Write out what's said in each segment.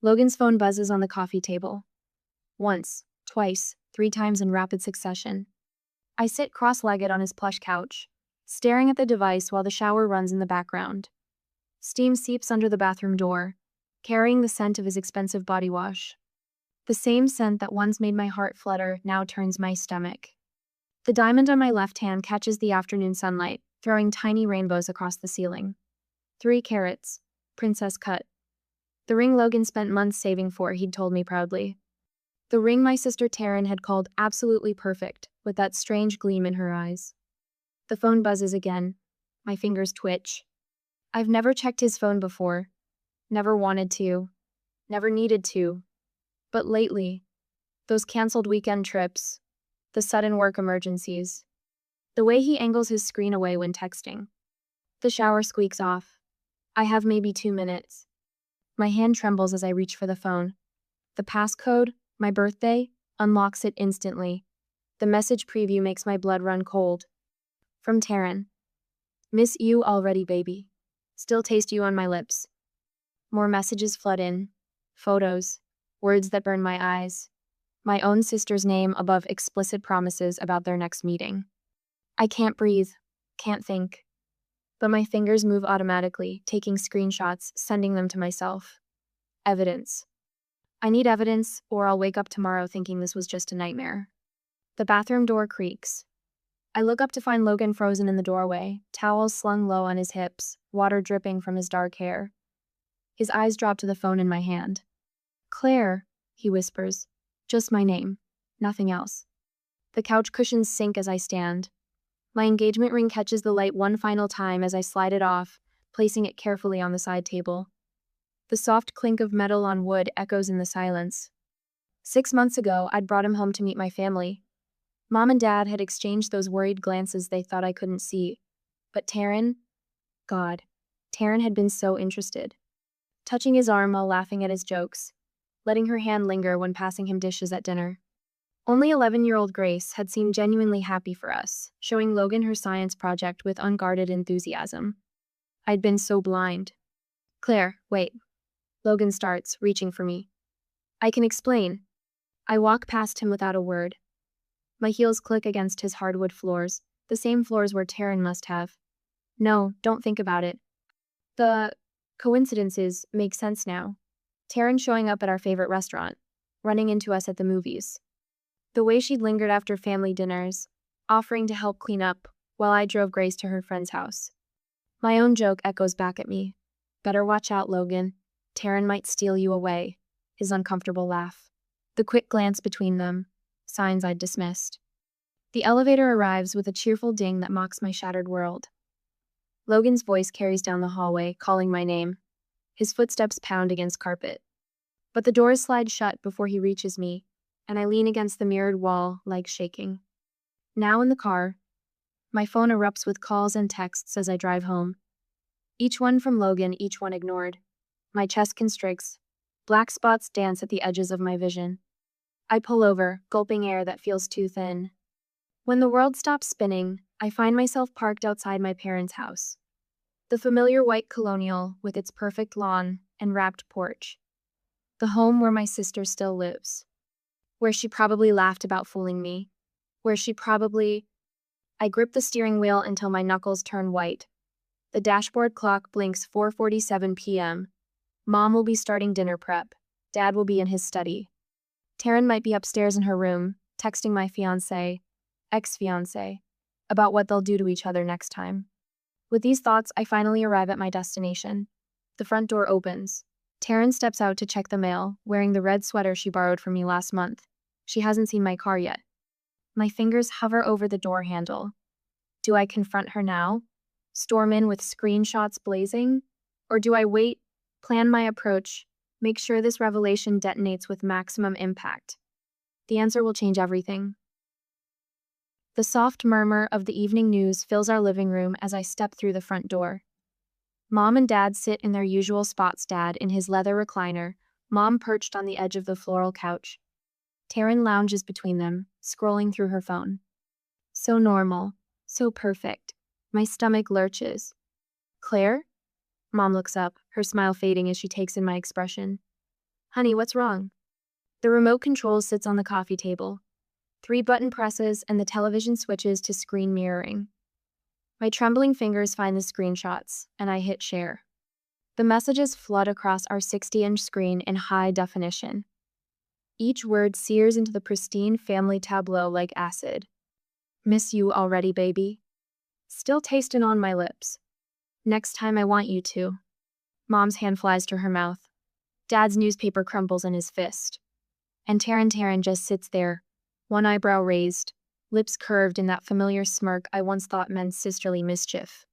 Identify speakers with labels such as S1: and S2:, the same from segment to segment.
S1: Logan's phone buzzes on the coffee table. Once, twice, 3 times in rapid succession. I sit cross-legged on his plush couch, staring at the device while the shower runs in the background. Steam seeps under the bathroom door, carrying the scent of his expensive body wash. The same scent that once made my heart flutter now turns my stomach. The diamond on my left hand catches the afternoon sunlight, throwing tiny rainbows across the ceiling. 3 carats, princess cut. The ring Logan spent months saving for, he'd told me proudly. The ring my sister Taryn had called absolutely perfect, with that strange gleam in her eyes. The phone buzzes again. My fingers twitch. I've never checked his phone before. Never wanted to. Never needed to. But lately, those canceled weekend trips, the sudden work emergencies, the way he angles his screen away when texting. The shower squeaks off. I have maybe 2 minutes. My hand trembles as I reach for the phone. The passcode, my birthday, unlocks it instantly. The message preview makes my blood run cold. From Taryn. Miss you already, baby. Still taste you on my lips. More messages flood in. Photos. Words that burn my eyes. My own sister's name above explicit promises about their next meeting. I can't breathe. Can't think. But my fingers move automatically, taking screenshots, sending them to myself. Evidence. I need evidence, or I'll wake up tomorrow thinking this was just a nightmare. The bathroom door creaks. I look up to find Logan frozen in the doorway, towels slung low on his hips, water dripping from his dark hair. His eyes drop to the phone in my hand. Claire, he whispers. Just my name. Nothing else. The couch cushions sink as I stand. My engagement ring catches the light one final time as I slide it off, placing it carefully on the side table. The soft clink of metal on wood echoes in the silence. 6 months ago, I'd brought him home to meet my family. Mom and Dad had exchanged those worried glances they thought I couldn't see. But Taryn? God, Taryn had been so interested. Touching his arm while laughing at his jokes, letting her hand linger when passing him dishes at dinner. Only 11-year-old Grace had seemed genuinely happy for us, showing Logan her science project with unguarded enthusiasm. I'd been so blind. Claire, wait. Logan starts, reaching for me. I can explain. I walk past him without a word. My heels click against his hardwood floors, the same floors where Taryn must have. No, don't think about it. The coincidences make sense now. Taryn showing up at our favorite restaurant, running into us at the movies. The way she'd lingered after family dinners, offering to help clean up, while I drove Grace to her friend's house. My own joke echoes back at me. Better watch out, Logan. Taryn might steal you away. His uncomfortable laugh. The quick glance between them. Signs I'd dismissed. The elevator arrives with a cheerful ding that mocks my shattered world. Logan's voice carries down the hallway, calling my name. His footsteps pound against carpet. But the doors slide shut before he reaches me, and I lean against the mirrored wall, legs shaking. Now in the car, my phone erupts with calls and texts as I drive home. Each one from Logan, each one ignored. My chest constricts. Black spots dance at the edges of my vision. I pull over, gulping air that feels too thin. When the world stops spinning, I find myself parked outside my parents' house. The familiar white colonial with its perfect lawn and wrapped porch. The home where my sister still lives. Where she probably laughed about fooling me. Where she probably... I grip the steering wheel until my knuckles turn white. The dashboard clock blinks 4:47 p.m. Mom will be starting dinner prep. Dad will be in his study. Taryn might be upstairs in her room, texting my ex-fiancé, about what they'll do to each other next time. With these thoughts, I finally arrive at my destination. The front door opens. Taryn steps out to check the mail, wearing the red sweater she borrowed from me last month. She hasn't seen my car yet. My fingers hover over the door handle. Do I confront her now? Storm in with screenshots blazing? Or do I wait, plan my approach, make sure this revelation detonates with maximum impact? The answer will change everything. The soft murmur of the evening news fills our living room as I step through the front door. Mom and Dad sit in their usual spots, Dad in his leather recliner, Mom perched on the edge of the floral couch. Taryn lounges between them, scrolling through her phone. So normal, so perfect. My stomach lurches. Claire? Mom looks up, her smile fading as she takes in my expression. Honey, what's wrong? The remote control sits on the coffee table. 3 button presses and the television switches to screen mirroring. My trembling fingers find the screenshots, and I hit share. The messages flood across our 60-inch screen in high definition. Each word sears into the pristine family tableau like acid. Miss you already, baby. Still tasting on my lips. Next time I want you to. Mom's hand flies to her mouth. Dad's newspaper crumbles in his fist. And Taryn just sits there, one eyebrow raised, lips curved in that familiar smirk I once thought meant sisterly mischief.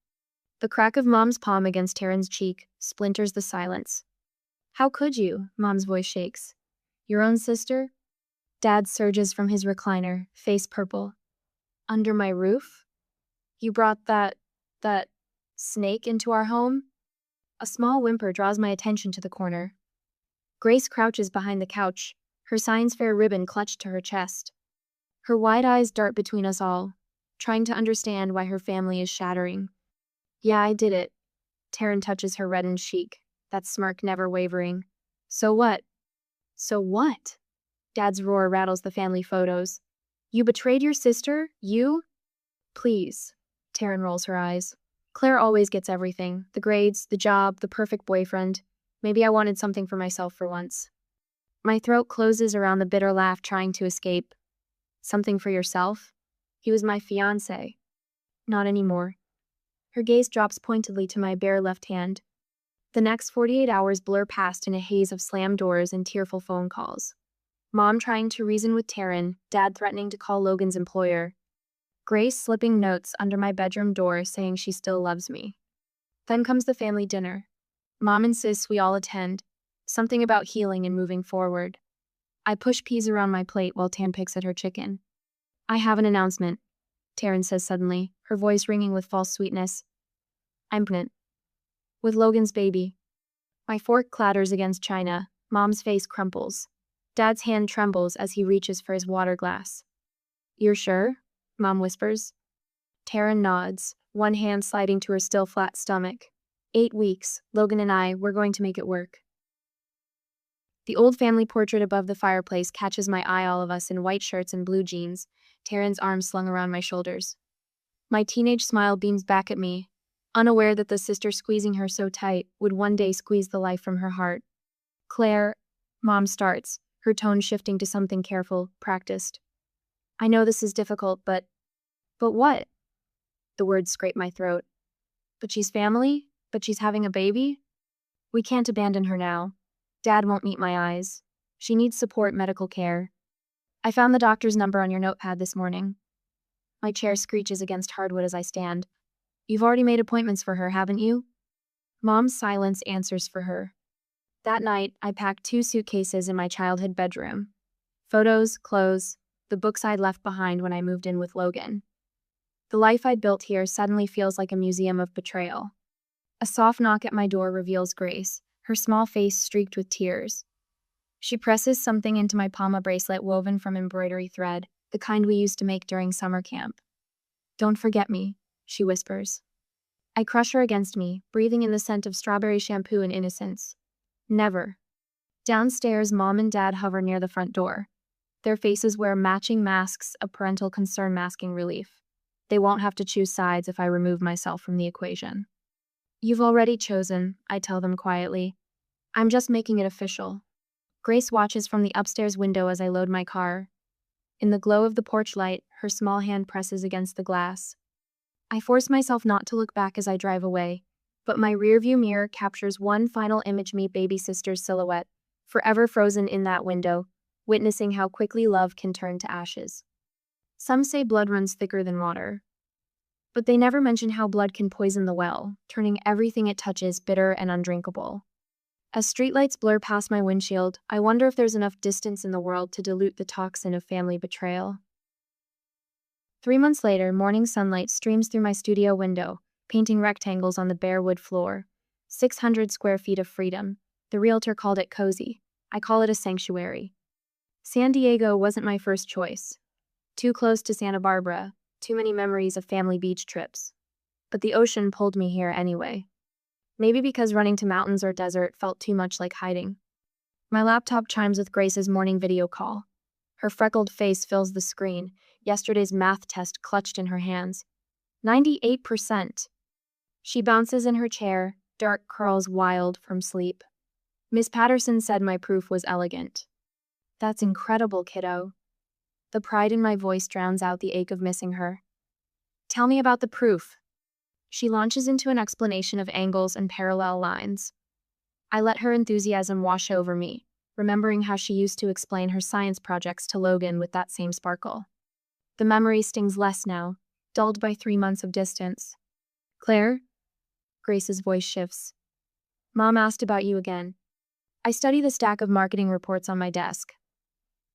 S1: The crack of Mom's palm against Taryn's cheek splinters the silence. How could you? Mom's voice shakes. Your own sister? Dad surges from his recliner, face purple. Under my roof? You brought that snake into our home? A small whimper draws my attention to the corner. Grace crouches behind the couch, her science fair ribbon clutched to her chest. Her wide eyes dart between us all, trying to understand why her family is shattering. Yeah, I did it. Taryn touches her reddened cheek, that smirk never wavering. So what? So what? Dad's roar rattles the family photos. You betrayed your sister? You? Please. Taryn rolls her eyes. Claire always gets everything. The grades, the job, the perfect boyfriend. Maybe I wanted something for myself for once. My throat closes around the bitter laugh trying to escape. Something for yourself? He was my fiancé. Not anymore. Her gaze drops pointedly to my bare left hand. The next 48 hours blur past in a haze of slammed doors and tearful phone calls. Mom trying to reason with Taryn, Dad threatening to call Logan's employer. Grace slipping notes under my bedroom door saying she still loves me. Then comes the family dinner. Mom insists we all attend. Something about healing and moving forward. I push peas around my plate while Tan picks at her chicken. I have an announcement, Taryn says suddenly, her voice ringing with false sweetness. I'm pregnant. With Logan's baby. My fork clatters against china. Mom's face crumples. Dad's hand trembles as he reaches for his water glass. You're sure? Mom whispers. Taryn nods, one hand sliding to her still flat stomach. 8 weeks, Logan and I, we're going to make it work. The old family portrait above the fireplace catches my eye, all of us in white shirts and blue jeans, Taryn's arms slung around my shoulders. My teenage smile beams back at me, unaware that the sister squeezing her so tight would one day squeeze the life from her heart. Claire, Mom starts, her tone shifting to something careful, practiced. I know this is difficult, but what? The words scrape my throat. But she's family? But she's having a baby? We can't abandon her now. Dad won't meet my eyes. She needs support medical care. I found the doctor's number on your notepad this morning. My chair screeches against hardwood as I stand. You've already made appointments for her, haven't you? Mom's silence answers for her. That night, I packed 2 suitcases in my childhood bedroom. Photos, clothes, the books I'd left behind when I moved in with Logan. The life I'd built here suddenly feels like a museum of betrayal. A soft knock at my door reveals Grace, her small face streaked with tears. She presses something into my palm, a bracelet woven from embroidery thread, the kind we used to make during summer camp. Don't forget me, she whispers. I crush her against me, breathing in the scent of strawberry shampoo and innocence. Never. Downstairs, Mom and Dad hover near the front door. Their faces wear matching masks of parental concern masking relief. They won't have to choose sides if I remove myself from the equation. You've already chosen, I tell them quietly. I'm just making it official. Grace watches from the upstairs window as I load my car. In the glow of the porch light, her small hand presses against the glass. I force myself not to look back as I drive away, but my rearview mirror captures one final image, me baby sister's silhouette, forever frozen in that window, witnessing how quickly love can turn to ashes. Some say blood runs thicker than water. But they never mention how blood can poison the well, turning everything it touches bitter and undrinkable. As streetlights blur past my windshield, I wonder if there's enough distance in the world to dilute the toxin of family betrayal. 3 months later, morning sunlight streams through my studio window, painting rectangles on the bare wood floor. 600 square feet of freedom. The realtor called it cozy. I call it a sanctuary. San Diego wasn't my first choice. Too close to Santa Barbara. Too many memories of family beach trips. But the ocean pulled me here anyway. Maybe because running to mountains or desert felt too much like hiding. My laptop chimes with Grace's morning video call. Her freckled face fills the screen, yesterday's math test clutched in her hands. 98%. She bounces in her chair, dark curls wild from sleep. Miss Patterson said my proof was elegant. That's incredible, kiddo. The pride in my voice drowns out the ache of missing her. Tell me about the proof. She launches into an explanation of angles and parallel lines. I let her enthusiasm wash over me, remembering how she used to explain her science projects to Logan with that same sparkle. The memory stings less now, dulled by 3 months of distance. Claire? Grace's voice shifts. Mom asked about you again. I study the stack of marketing reports on my desk.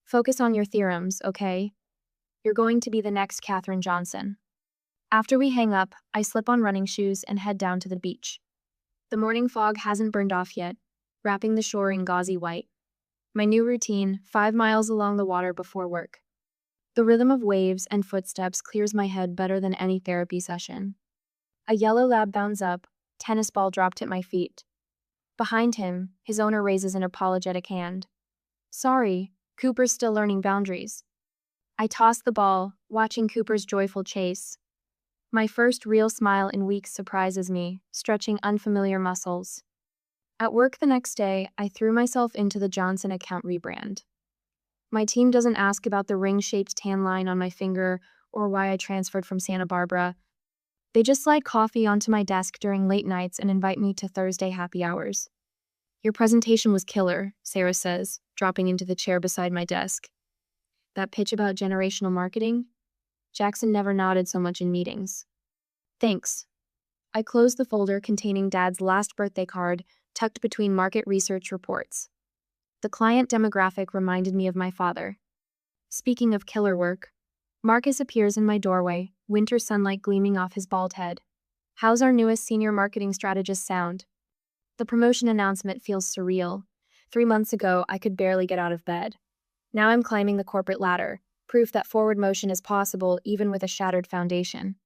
S1: Focus on your theorems, okay? You're going to be the next Katherine Johnson. After we hang up, I slip on running shoes and head down to the beach. The morning fog hasn't burned off yet, wrapping the shore in gauzy white. My new routine, 5 miles along the water before work. The rhythm of waves and footsteps clears my head better than any therapy session. A yellow lab bounds up, tennis ball dropped at my feet. Behind him, his owner raises an apologetic hand. Sorry, Cooper's still learning boundaries. I toss the ball, watching Cooper's joyful chase. My first real smile in weeks surprises me, stretching unfamiliar muscles. At work the next day, I threw myself into the Johnson account rebrand. My team doesn't ask about the ring-shaped tan line on my finger or why I transferred from Santa Barbara. They just slide coffee onto my desk during late nights and invite me to Thursday happy hours. Your presentation was killer, Sarah says, dropping into the chair beside my desk. That pitch about generational marketing? Jackson never nodded so much in meetings. Thanks. I closed the folder containing Dad's last birthday card, tucked between market research reports. The client demographic reminded me of my father. Speaking of killer work, Marcus appears in my doorway, winter sunlight gleaming off his bald head. How's our newest senior marketing strategist sound? The promotion announcement feels surreal. 3 months ago, I could barely get out of bed. Now I'm climbing the corporate ladder, proof that forward motion is possible even with a shattered foundation.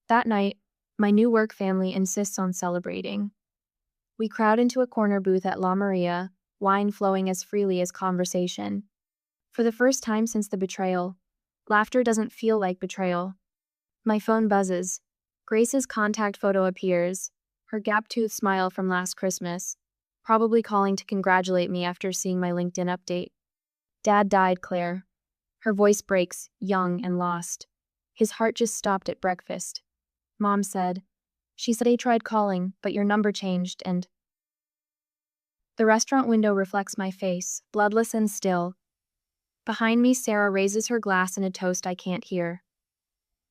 S1: That night, my new work family insists on celebrating. We crowd into a corner booth at La Maria, wine flowing as freely as conversation. For the first time since the betrayal, laughter doesn't feel like betrayal. My phone buzzes. Grace's contact photo appears, her gap-toothed smile from last Christmas, probably calling to congratulate me after seeing my LinkedIn update. Dad died, Claire. Her voice breaks, young and lost. His heart just stopped at breakfast. Mom said. She said I tried calling, but your number changed and... The restaurant window reflects my face, bloodless and still. Behind me, Sarah raises her glass in a toast I can't hear.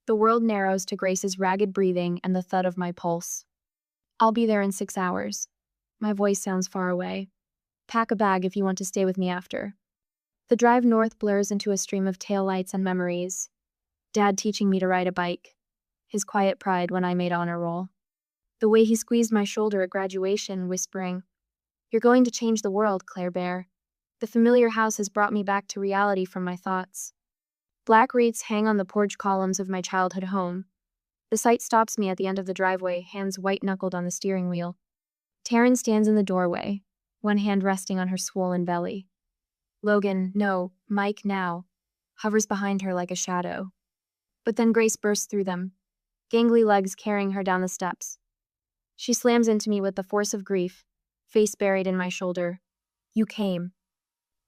S1: The world narrows to Grace's ragged breathing and the thud of my pulse. I'll be there in 6 hours. My voice sounds far away. Pack a bag if you want to stay with me after. The drive north blurs into a stream of taillights and memories. Dad teaching me to ride a bike. His quiet pride when I made honor roll. The way he squeezed my shoulder at graduation, whispering, "You're going to change the world, Claire Bear." The familiar house has brought me back to reality from my thoughts. Black wreaths hang on the porch columns of my childhood home. The sight stops me at the end of the driveway, hands white-knuckled on the steering wheel. Taryn stands in the doorway, one hand resting on her swollen belly. Logan, no, Mike now, hovers behind her like a shadow. But then Grace bursts through them, gangly legs carrying her down the steps. She slams into me with the force of grief, face buried in my shoulder. You came.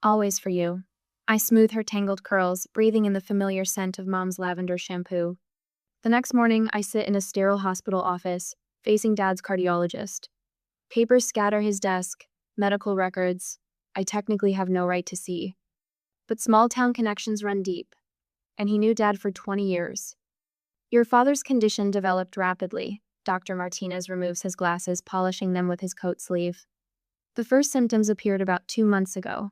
S1: Always for you. I smooth her tangled curls, breathing in the familiar scent of Mom's lavender shampoo. The next morning, I sit in a sterile hospital office, facing Dad's cardiologist. Papers scatter his desk, medical records. I technically have no right to see. But small-town connections run deep, and he knew Dad for 20 years. Your father's condition developed rapidly. Dr. Martinez removes his glasses, polishing them with his coat sleeve. The first symptoms appeared about 2 months ago.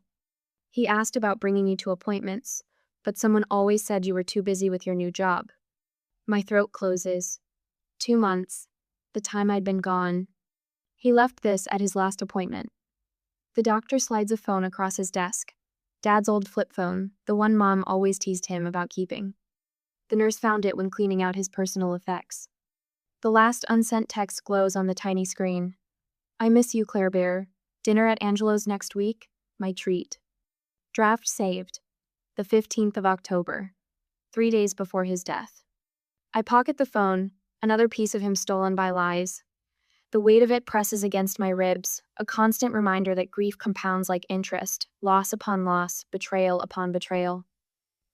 S1: He asked about bringing you to appointments, but someone always said you were too busy with your new job. My throat closes. 2 months. The time I'd been gone. He left this at his last appointment. The doctor slides a phone across his desk. Dad's old flip phone, the one Mom always teased him about keeping. The nurse found it when cleaning out his personal effects. The last unsent text glows on the tiny screen. I miss you, Claire Bear. Dinner at Angelo's next week? my treat. Draft saved. The 15th of October, 3 days before his death. I pocket the phone, another piece of him stolen by lies. The weight of it presses against my ribs, a constant reminder that grief compounds like interest, loss upon loss, betrayal upon betrayal.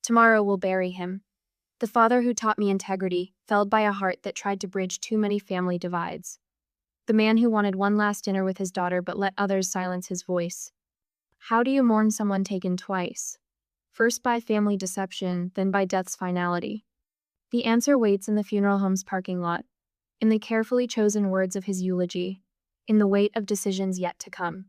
S1: Tomorrow will bury him. The father who taught me integrity, felled by a heart that tried to bridge too many family divides. The man who wanted one last dinner with his daughter but let others silence his voice. How do you mourn someone taken twice? First by family deception, then by death's finality. The answer waits in the funeral home's parking lot, in the carefully chosen words of his eulogy, in the weight of decisions yet to come.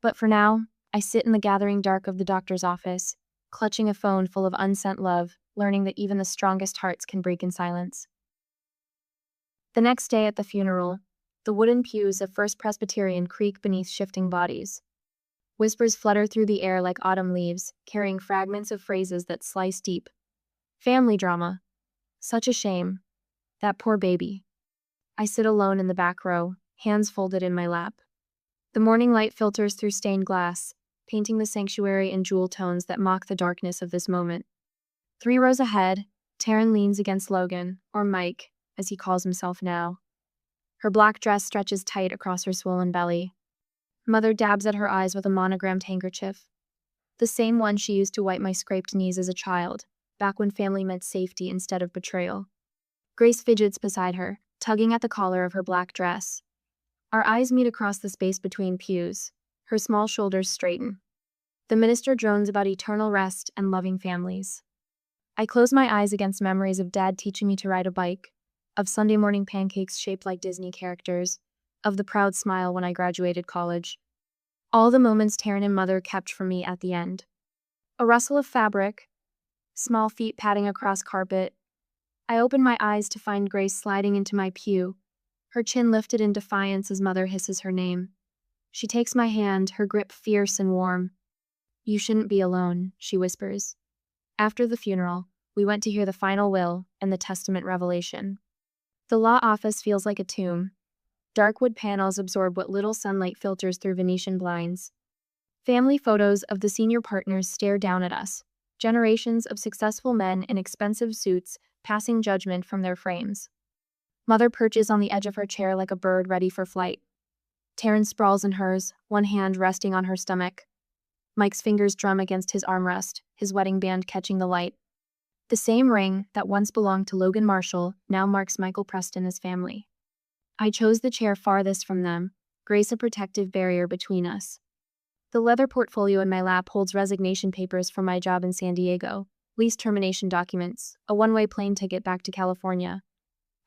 S1: But for now, I sit in the gathering dark of the doctor's office, clutching a phone full of unsent love, learning that even the strongest hearts can break in silence. The next day at the funeral, the wooden pews of First Presbyterian creak beneath shifting bodies. Whispers flutter through the air like autumn leaves, carrying fragments of phrases that slice deep. Family drama. Such a shame. That poor baby. I sit alone in the back row, hands folded in my lap. The morning light filters through stained glass, painting the sanctuary in jewel tones that mock the darkness of this moment. 3 rows ahead, Taryn leans against Logan, or Mike, as he calls himself now. Her black dress stretches tight across her swollen belly. Mother dabs at her eyes with a monogrammed handkerchief. The same one she used to wipe my scraped knees as a child, back when family meant safety instead of betrayal. Grace fidgets beside her, tugging at the collar of her black dress. Our eyes meet across the space between pews. Her small shoulders straighten. The minister drones about eternal rest and loving families. I close my eyes against memories of Dad teaching me to ride a bike, of Sunday morning pancakes shaped like Disney characters, of the proud smile when I graduated college. All the moments Taryn and Mother kept from me at the end. A rustle of fabric, small feet padding across carpet. I open my eyes to find Grace sliding into my pew, her chin lifted in defiance as Mother hisses her name. She takes my hand, her grip fierce and warm. "You shouldn't be alone," she whispers. After the funeral, we went to hear the final will and the testament revelation. The law office feels like a tomb. Dark wood panels absorb what little sunlight filters through Venetian blinds. Family photos of the senior partners stare down at us, generations of successful men in expensive suits passing judgment from their frames. Mother perches on the edge of her chair like a bird ready for flight. Taryn sprawls in hers, one hand resting on her stomach. Mike's fingers drum against his armrest, his wedding band catching the light. The same ring that once belonged to Logan Marshall now marks Michael Preston's family. I chose the chair farthest from them, Grace a protective barrier between us. The leather portfolio in my lap holds resignation papers from my job in San Diego, lease termination documents, a one-way plane ticket back to California.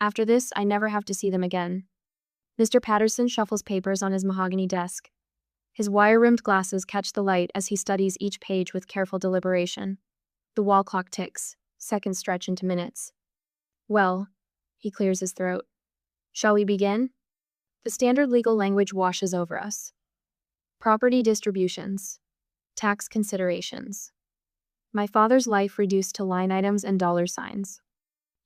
S1: After this, I never have to see them again. Mr. Patterson shuffles papers on his mahogany desk. His wire-rimmed glasses catch the light as he studies each page with careful deliberation. The wall clock ticks, seconds stretch into minutes. "Well," he clears his throat. "Shall we begin?" The standard legal language washes over us. Property distributions. Tax considerations. My father's life reduced to line items and dollar signs.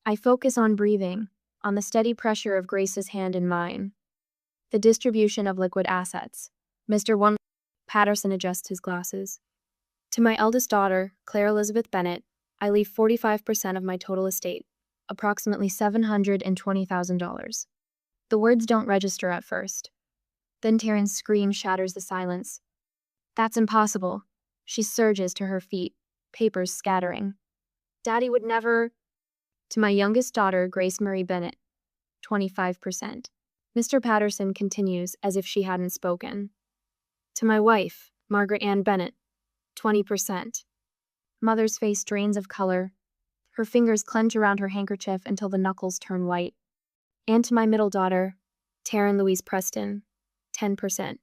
S1: I focus on breathing, on the steady pressure of Grace's hand in mine. The distribution of liquid assets. Mr. 1. Patterson adjusts his glasses. To my eldest daughter, Claire Elizabeth Bennett, I leave 45% of my total estate, approximately $720,000. The words don't register at first. Then Taryn's scream shatters the silence. "That's impossible." She surges to her feet, papers scattering. "Daddy would never..." To my youngest daughter, Grace Marie Bennett, 25%. Mr. Patterson continues as if she hadn't spoken. To my wife, Margaret Ann Bennett, 20%. Mother's face drains of color. Her fingers clench around her handkerchief until the knuckles turn white. And to my middle daughter, Taryn Louise Preston, 10%.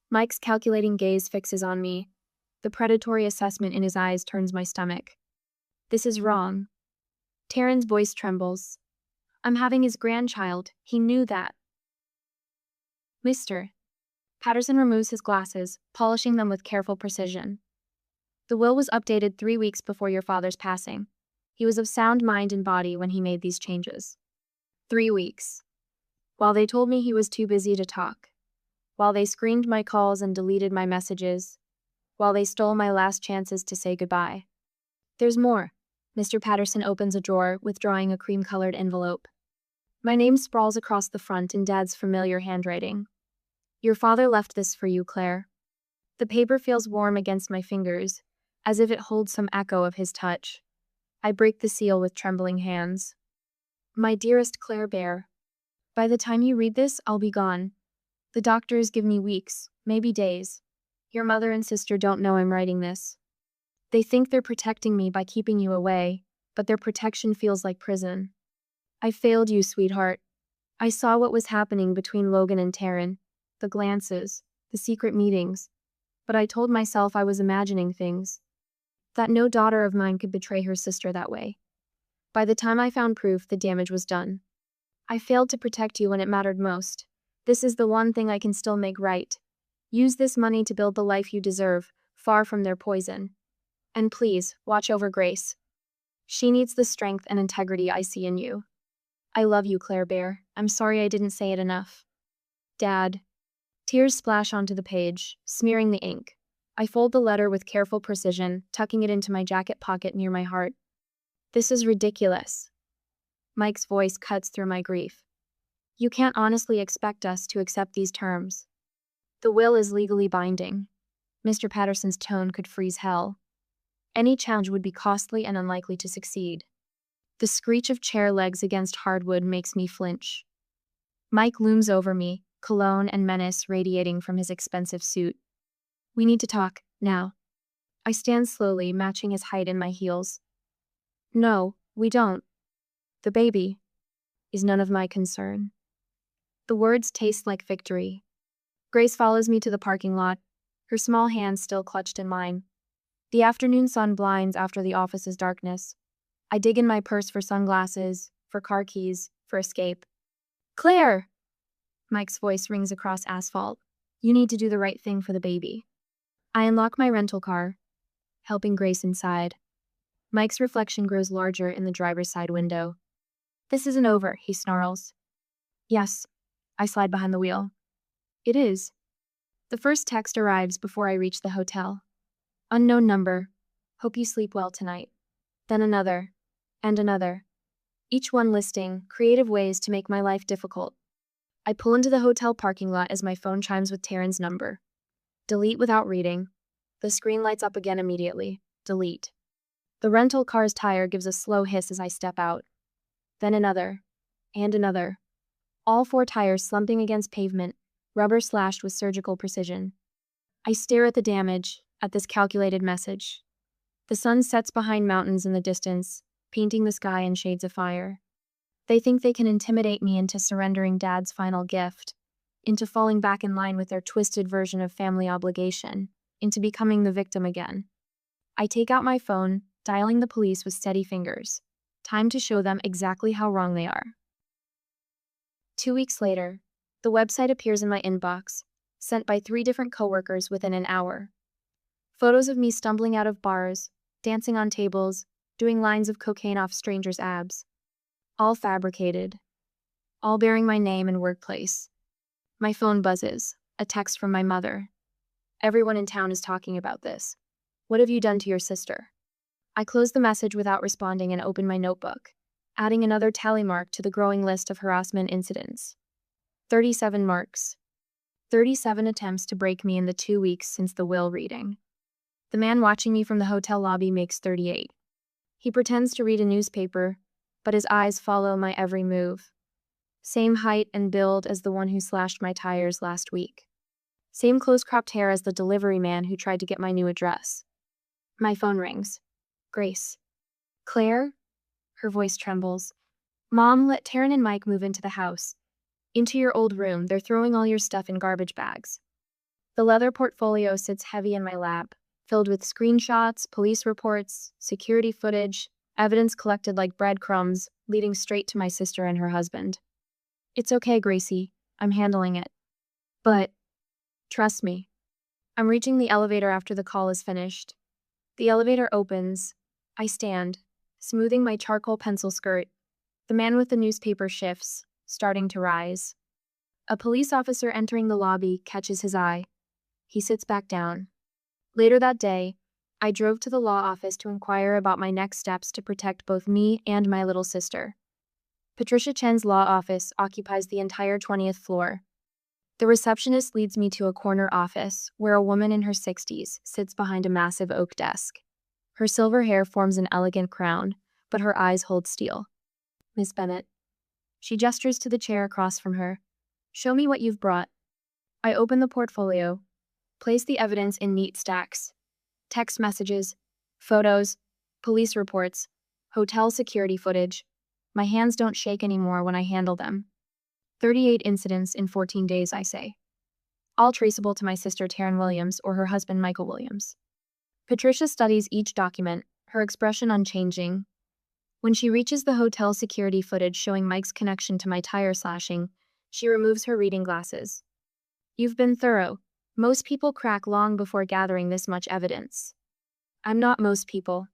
S1: Mike's calculating gaze fixes on me. The predatory assessment in his eyes turns my stomach. "This is wrong." Taryn's voice trembles. "I'm having his grandchild. He knew that." "Mr." Patterson removes his glasses, polishing them with careful precision. "The will was updated 3 weeks before your father's passing. He was of sound mind and body when he made these changes." 3 weeks. While they told me he was too busy to talk. While they screened my calls and deleted my messages. while they stole my last chances to say goodbye. There's more. Mr. Patterson opens a drawer, withdrawing a cream-colored envelope. My name sprawls across the front in Dad's familiar handwriting. Your father left this for you, Claire. The paper feels warm against my fingers, as if it holds some echo of his touch. I break the seal with trembling hands. My dearest Claire Bear, by the time you read this, I'll be gone. The doctors give me weeks, maybe days. Your mother and sister don't know I'm writing this. They think they're protecting me by keeping you away, but their protection feels like prison. I failed you, sweetheart. I saw what was happening between Logan and Taryn, the glances, the secret meetings, but I told myself I was imagining things. That no daughter of mine could betray her sister that way. By the time I found proof, the damage was done. I failed to protect you when it mattered most. This is the one thing I can still make right. Use this money to build the life you deserve, far from their poison. And please, watch over Grace. She needs the strength and integrity I see in you. I love you, Claire Bear. I'm sorry I didn't say it enough. Dad. Tears splash onto the page, smearing the ink. I fold the letter with careful precision, tucking it into my jacket pocket near my heart. This is ridiculous. Mike's voice cuts through my grief. You can't honestly expect us to accept these terms. The will is legally binding. Mr. Patterson's tone could freeze hell. Any challenge would be costly and unlikely to succeed. The screech of chair legs against hardwood makes me flinch. Mike looms over me, cologne and menace radiating from his expensive suit. We need to talk, now. I stand slowly, matching his height in my heels. No, we don't. The baby is none of my concern. The words taste like victory. Grace follows me to the parking lot, her small hand still clutched in mine. The afternoon sun blinds after the office's darkness. I dig in my purse for sunglasses, for car keys, for escape. Claire! Mike's voice rings across asphalt. You need to do the right thing for the baby. I unlock my rental car, helping Grace inside. Mike's reflection grows larger in the driver's side window. This isn't over, he snarls. Yes. I slide behind the wheel. It is. The first text arrives before I reach the hotel. Unknown number. Hope you sleep well tonight. Then another. And another. Each one listing creative ways to make my life difficult. I pull into the hotel parking lot as my phone chimes with Taryn's number. Delete without reading. The screen lights up again immediately. Delete. The rental car's tire gives a slow hiss as I step out. Then another. And another. All 4 tires slumping against pavement, rubber slashed with surgical precision. I stare at the damage, at this calculated message. The sun sets behind mountains in the distance, painting the sky in shades of fire. They think they can intimidate me into surrendering Dad's final gift, into falling back in line with their twisted version of family obligation, into becoming the victim again. I take out my phone, dialing the police with steady fingers. Time to show them exactly how wrong they are. 2 weeks later, the website appears in my inbox, sent by 3 different coworkers within an hour. Photos of me stumbling out of bars, dancing on tables, doing lines of cocaine off strangers' abs. All fabricated. All bearing my name and workplace. My phone buzzes, a text from my mother. Everyone in town is talking about this. What have you done to your sister? I close the message without responding and open my notebook, adding another tally mark to the growing list of harassment incidents. 37 marks. 37 attempts to break me in the 2 weeks since the will reading. The man watching me from the hotel lobby makes 38. He pretends to read a newspaper, but his eyes follow my every move. Same height and build as the one who slashed my tires last week. Same close-cropped hair as the delivery man who tried to get my new address. My phone rings. Grace. Claire? Her voice trembles. Mom, let Taryn and Mike move into the house. Into your old room, they're throwing all your stuff in garbage bags. The leather portfolio sits heavy in my lap, filled with screenshots, police reports, security footage, evidence collected like breadcrumbs, leading straight to my sister and her husband. It's okay, Gracie. I'm handling it. But, trust me. I'm reaching the elevator after the call is finished. The elevator opens. I stand, smoothing my charcoal pencil skirt. The man with the newspaper shifts, starting to rise. A police officer entering the lobby catches his eye. He sits back down. Later that day, I drove to the law office to inquire about my next steps to protect both me and my little sister. Patricia Chen's law office occupies the entire 20th floor. The receptionist leads me to a corner office where a woman in her 60s sits behind a massive oak desk. Her silver hair forms an elegant crown, but her eyes hold steel. Miss Bennett. She gestures to the chair across from her. Show me what you've brought. I open the portfolio, place the evidence in neat stacks. Text messages, photos, police reports, hotel security footage. My hands don't shake anymore when I handle them. 38 incidents in 14 days, I say. All traceable to my sister Taryn Williams or her husband Michael Williams. Patricia studies each document, her expression unchanging. When she reaches the hotel security footage showing Mike's connection to my tire slashing, she removes her reading glasses. You've been thorough. Most people crack long before gathering this much evidence. I'm not most people.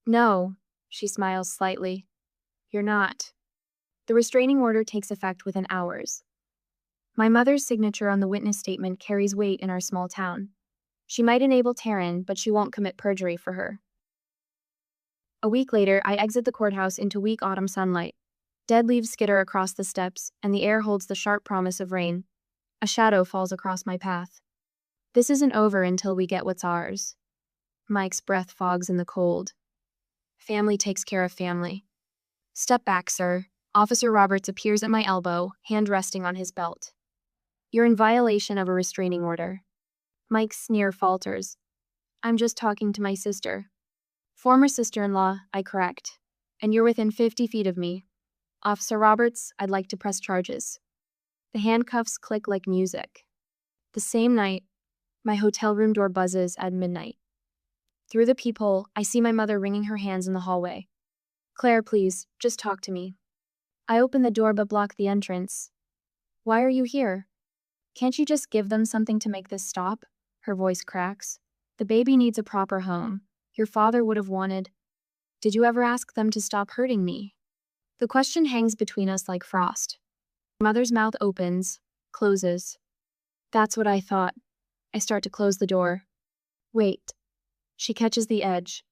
S1: No, she smiles slightly. You're not. The restraining order takes effect within hours. My mother's signature on the witness statement carries weight in our small town. She might enable Taryn, but she won't commit perjury for her. A week later, I exit the courthouse into weak autumn sunlight. Dead leaves skitter across the steps, and the air holds the sharp promise of rain. A shadow falls across my path. This isn't over until we get what's ours. Mike's breath fogs in the cold. Family takes care of family. Step back, sir. Officer Roberts appears at my elbow, hand resting on his belt. You're in violation of a restraining order. Mike's sneer falters. I'm just talking to my sister. Former sister-in-law, I correct. And you're within 50 feet of me. Officer Roberts, I'd like to press charges. The handcuffs click like music. The same night, my hotel room door buzzes at midnight. Through the peephole, I see my mother wringing her hands in the hallway. Claire, please, just talk to me. I open the door but block the entrance. Why are you here? Can't you just give them something to make this stop? Her voice cracks. The baby needs a proper home. Your father would have wanted. Did you ever ask them to stop hurting me? The question hangs between us like frost. Mother's mouth opens, closes. That's what I thought. I start to close the door. Wait. She catches the edge.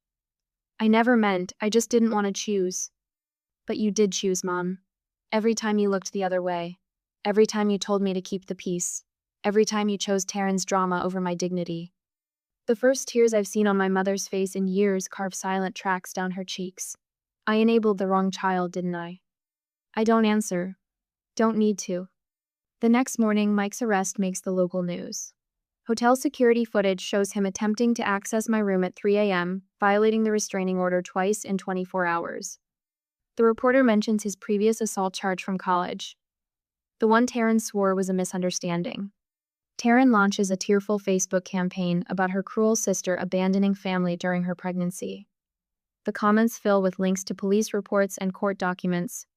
S1: I never meant, I just didn't want to choose. But you did choose, Mom. Every time you looked the other way. Every time you told me to keep the peace. Every time you chose Taryn's drama over my dignity. The first tears I've seen on my mother's face in years carve silent tracks down her cheeks. I enabled the wrong child, didn't I? I don't answer. Don't need to. The next morning, Mike's arrest makes the local news. Hotel security footage shows him attempting to access my room at 3 a.m., violating the restraining order twice in 24 hours. The reporter mentions his previous assault charge from college. The one Taryn swore was a misunderstanding. Taryn launches a tearful Facebook campaign about her cruel sister abandoning family during her pregnancy. The comments fill with links to police reports and court documents.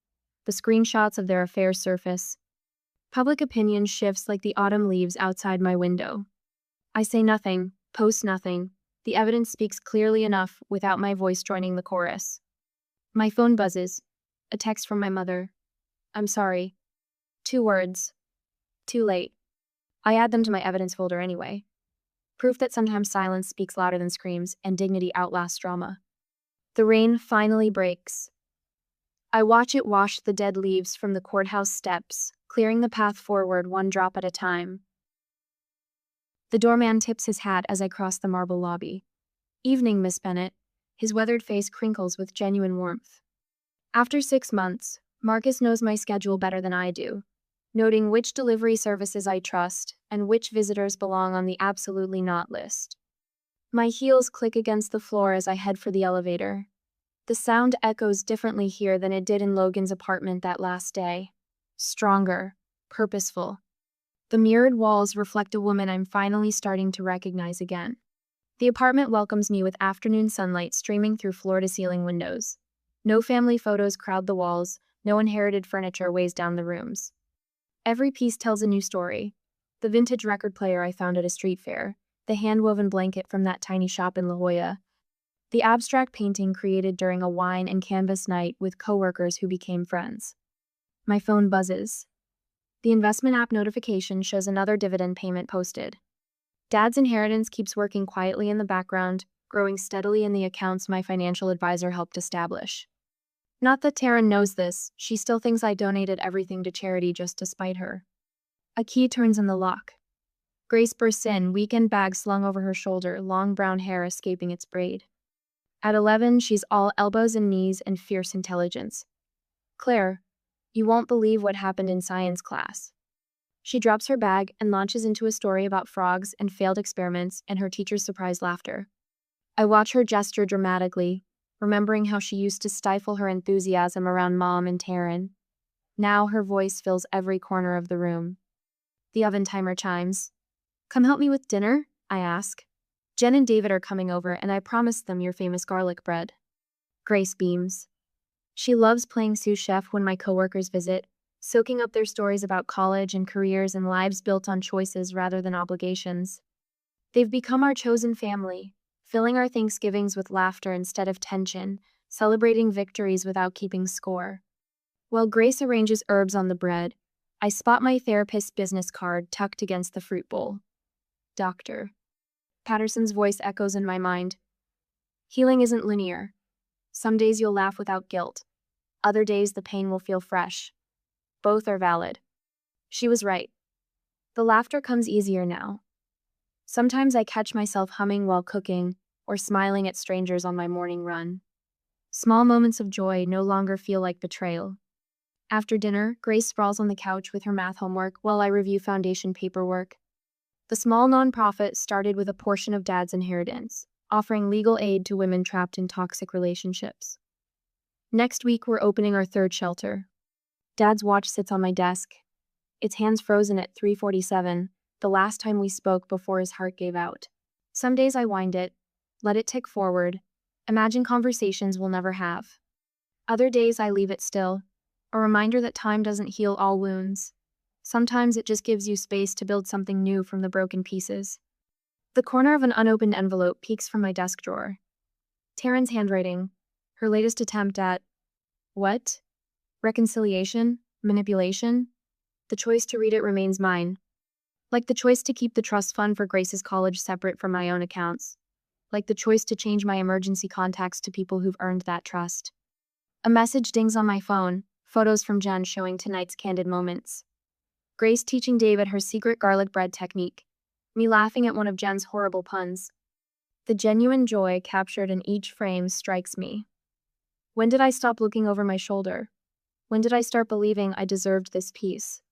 S1: The screenshots of their affair surface. Public opinion shifts like the autumn leaves outside my window. I say nothing, post nothing. The evidence speaks clearly enough without my voice joining the chorus. My phone buzzes. A text from my mother. I'm sorry. 2 words. Too late. I add them to my evidence folder anyway. Proof that sometimes silence speaks louder than screams and dignity outlasts drama. The rain finally breaks. I watch it wash the dead leaves from the courthouse steps, clearing the path forward one drop at a time. The doorman tips his hat as I cross the marble lobby. Evening, Miss Bennett. His weathered face crinkles with genuine warmth. After 6 months, Marcus knows my schedule better than I do, noting which delivery services I trust and which visitors belong on the absolutely not list. My heels click against the floor as I head for the elevator. The sound echoes differently here than it did in Logan's apartment that last day. Stronger, purposeful. The mirrored walls reflect a woman I'm finally starting to recognize again. The apartment welcomes me with afternoon sunlight streaming through floor-to-ceiling windows. No family photos crowd the walls, no inherited furniture weighs down the rooms. Every piece tells a new story. The vintage record player I found at a street fair, the hand-woven blanket from that tiny shop in La Jolla, the abstract painting created during a wine and canvas night with coworkers who became friends. My phone buzzes. The investment app notification shows another dividend payment posted. Dad's inheritance keeps working quietly in the background, growing steadily in the accounts my financial advisor helped establish. Not that Taryn knows this, she still thinks I donated everything to charity just to spite her. A key turns in the lock. Grace bursts in, weekend bag slung over her shoulder, long brown hair escaping its braid. At 11, she's all elbows and knees and fierce intelligence. "Claire, you won't believe what happened in science class." She drops her bag and launches into a story about frogs and failed experiments and her teacher's surprised laughter. I watch her gesture dramatically, remembering how she used to stifle her enthusiasm around Mom and Taryn. Now her voice fills every corner of the room. The oven timer chimes. "Come help me with dinner?" I ask. "Jen and David are coming over, and I promised them your famous garlic bread." Grace beams. She loves playing sous chef when my coworkers visit, soaking up their stories about college and careers and lives built on choices rather than obligations. They've become our chosen family, filling our Thanksgivings with laughter instead of tension, celebrating victories without keeping score. While Grace arranges herbs on the bread, I spot my therapist's business card tucked against the fruit bowl. Dr. Patterson's voice echoes in my mind. Healing isn't linear. Some days you'll laugh without guilt. Other days the pain will feel fresh. Both are valid. She was right. The laughter comes easier now. Sometimes I catch myself humming while cooking or smiling at strangers on my morning run. Small moments of joy no longer feel like betrayal. After dinner, Grace sprawls on the couch with her math homework while I review foundation paperwork. The small nonprofit started with a portion of Dad's inheritance, offering legal aid to women trapped in toxic relationships. Next week, we're opening our third shelter. Dad's watch sits on my desk. Its hands frozen at 3:47, the last time we spoke before his heart gave out. Some days I wind it, let it tick forward, imagine conversations we'll never have. Other days I leave it still, a reminder that time doesn't heal all wounds. Sometimes it just gives you space to build something new from the broken pieces. The corner of an unopened envelope peeks from my desk drawer. Taryn's handwriting, her latest attempt at what? Reconciliation? Manipulation? The choice to read it remains mine. Like the choice to keep the trust fund for Grace's college separate from my own accounts. Like the choice to change my emergency contacts to people who've earned that trust. A message dings on my phone, photos from Jen showing tonight's candid moments. Grace teaching David her secret garlic bread technique. Me laughing at one of Jen's horrible puns. The genuine joy captured in each frame strikes me. When did I stop looking over my shoulder? When did I start believing I deserved this peace?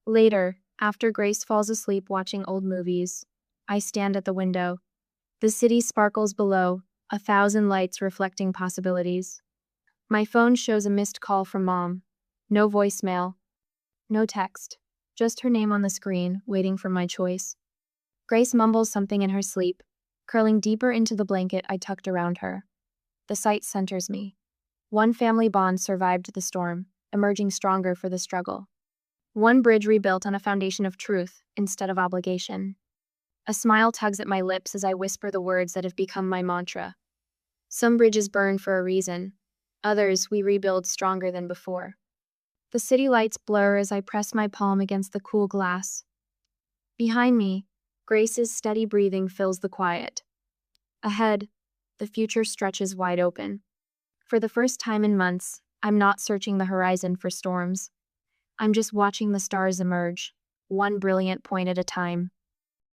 S1: Later, after Grace falls asleep watching old movies, I stand at the window. The city sparkles below, 1,000 lights reflecting possibilities. My phone shows a missed call from Mom. No voicemail. No text. Just her name on the screen, waiting for my choice. Grace mumbles something in her sleep, curling deeper into the blanket I tucked around her. The sight centers me. One family bond survived the storm, emerging stronger for the struggle. One bridge rebuilt on a foundation of truth instead of obligation. A smile tugs at my lips as I whisper the words that have become my mantra. Some bridges burn for a reason. Others we rebuild stronger than before. The city lights blur as I press my palm against the cool glass. Behind me, Grace's steady breathing fills the quiet. Ahead, the future stretches wide open. For the first time in months, I'm not searching the horizon for storms. I'm just watching the stars emerge, one brilliant point at a time.